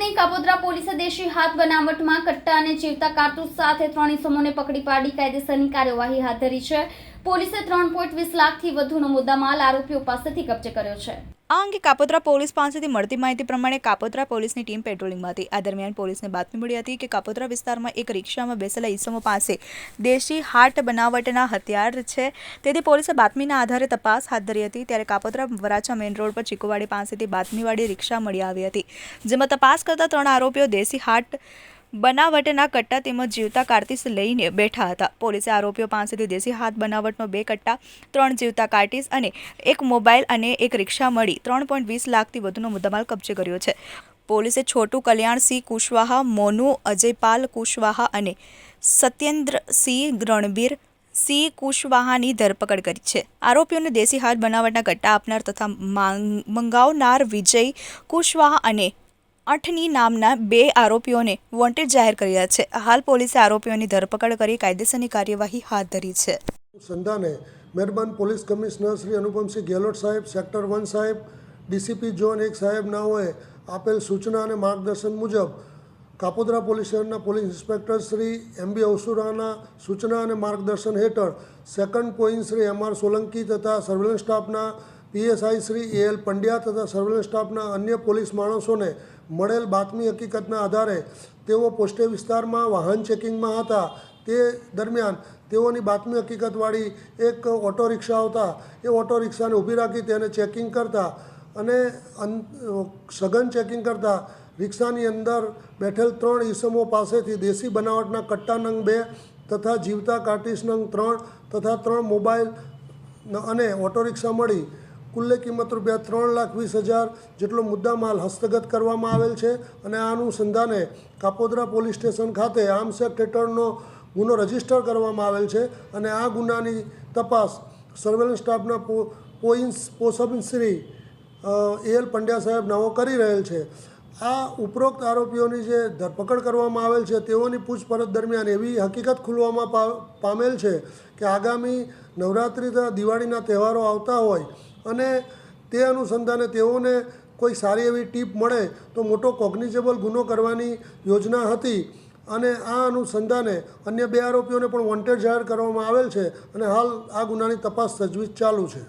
અમરેલીની કાપોદ્રા પોલીસે દેશી હાથ બનાવટમાં કટ્ટા અને જીવતા કારતૂસ સાથે 3 ઇસમોને પકડી પાડી કાયદેસરની કાર્યવાહી હાથ ધરી છે। પોલીસે 3.20 લાખથી વધુનો મુદ્દામાલ આરોપીઓ પાસેથી કબજે કર્યો છે। આ અંગે કાપોદ્રા પોલીસ પાસેથી મળતી માહિતી પ્રમાણે કાપોદ્રા પોલીસની ટીમ પેટ્રોલિંગમાં હતી। આ દરમિયાન પોલીસને બાતમી મળી હતી કે કાપોદ્રા વિસ્તારમાં એક રિક્ષામાં બેસેલા ઈસમો પાસે દેશી હાટ બનાવટના હથિયાર છે। તેથી પોલીસે બાતમીના આધારે તપાસ હાથ ધરી હતી। ત્યારે કાપોદ્રા વરાછા મેઇન રોડ પર ચીકુવાડી પાસેથી બાતમીવાળી રિક્ષા મળી આવી હતી, જેમાં તપાસ કરતા 3 આરોપીઓ દેશી હાટ બનાવટના કટ્ટા તેમજ જીવતા કાર્તીસ લઈને બેઠા હતા। પોલીસે આરોપીઓ પાસેથી દેશી હાથ બનાવટનો 2 કટ્ટા, 3 જીવતા કાર્તીસ અને 1 મોબાઈલ અને 1 રિક્ષા મળી 3.20 લાખથી વધુનો મુદ્દામાલ કબજે કર્યો છે। પોલીસે છોટુ કલ્યાણસિંહ કુશવાહા, મોનુ અજયપાલ કુશવાહા અને સત્યેન્દ્રસિંહ રણબીર સિંહ કુશવાહાની ધરપકડ કરી છે। આરોપીઓને દેશી હાથ બનાવટના કટ્ટા આપનાર તથા મંગાવનાર વિજય કુશવાહા અને અઠની નામના 2 આરોપીઓને વોન્ટેડ જાહેર કર્યા છે। હાલ પોલીસે આરોપીઓની ધરપકડ કરી કાયદેસરની કાર્યવાહી હાથ ધરી છે। સંધાને મહેરબાન પોલીસ કમિશનર શ્રી અનુપમસિંહ ગેહલોત સાહેબ, સેક્ટર 1 સાહેબ, ડીસીપી ઝોન 1 સાહેબ નાઓએ આપેલ સૂચના અને માર્ગદર્શન મુજબ કાપોદ્રા પોલીસ સ્ટેશનના પોલીસ ઇન્સ્પેક્ટર શ્રી MB અવસુરાના સૂચના અને માર્ગદર્શન હેઠળ second point Shri MR Solanki તથા સર્વેલન્સ સ્ટાફના PSI શ્રી AL પંડ્યા તથા સર્વેલન્સ સ્ટાફના અન્ય પોલીસ માણસોને મળેલ બાતમી હકીકતના આધારે તેઓ પોસ્ટે વિસ્તારમાં વાહન ચેકિંગમાં હતા। તે દરમિયાન તેઓની બાતમી હકીકતવાળી એક ઓટો રિક્ષા આવતા એ ઓટો રિક્ષાને ઊભી રાખી તેને ચેકિંગ કરતા અને સઘન ચેકિંગ કરતા રિક્ષાની અંદર બેઠેલ 3 ઈસમો પાસેથી દેશી બનાવટના કટ્ટા નંગ 2 તથા જીવતા કાર્ટીસ નંગ 3 તથા 3 મોબાઈલ અને ઓટો રિક્ષા મળી કુલ્લે કિંમત ₹3,20,000 જેટલો મુદ્દામાલ હસ્તગત કરવામાં આવેલ છે। અને આ અનુસંધાને કાપોદ્રા પોલીસ સ્ટેશન ખાતે આર્મ્સ એક્ટ હેઠળનો ગુનો રજીસ્ટર કરવામાં આવેલ છે અને આ ગુનાની તપાસ સર્વેલન્સ સ્ટાફના પોસબશ્રી AL પંડ્યા સાહેબ નાઓ કરી રહેલ છે। આ ઉપરોક્ત આરોપીઓની જે ધરપકડ કરવામાં આવેલ છે તેઓની પૂછપરછ દરમિયાન એવી હકીકત ખુલવામાં પામેલ છે કે આગામી નવરાત્રિ તથા દિવાળીના તહેવારો આવતા હોય અને તે અનુસંધાને તેઓને કોઈ સારી એવી ટીપ મળે તો મોટો કોગ્નિઝેબલ ગુનો કરવાની યોજના હતી અને આ અનુસંધાને અન્ય 2 આરોપીઓને પણ વોન્ટેડ જાહેર કરવામાં આવેલ છે અને હાલ આ ગુનાની તપાસ તજવીજ ચાલુ છે।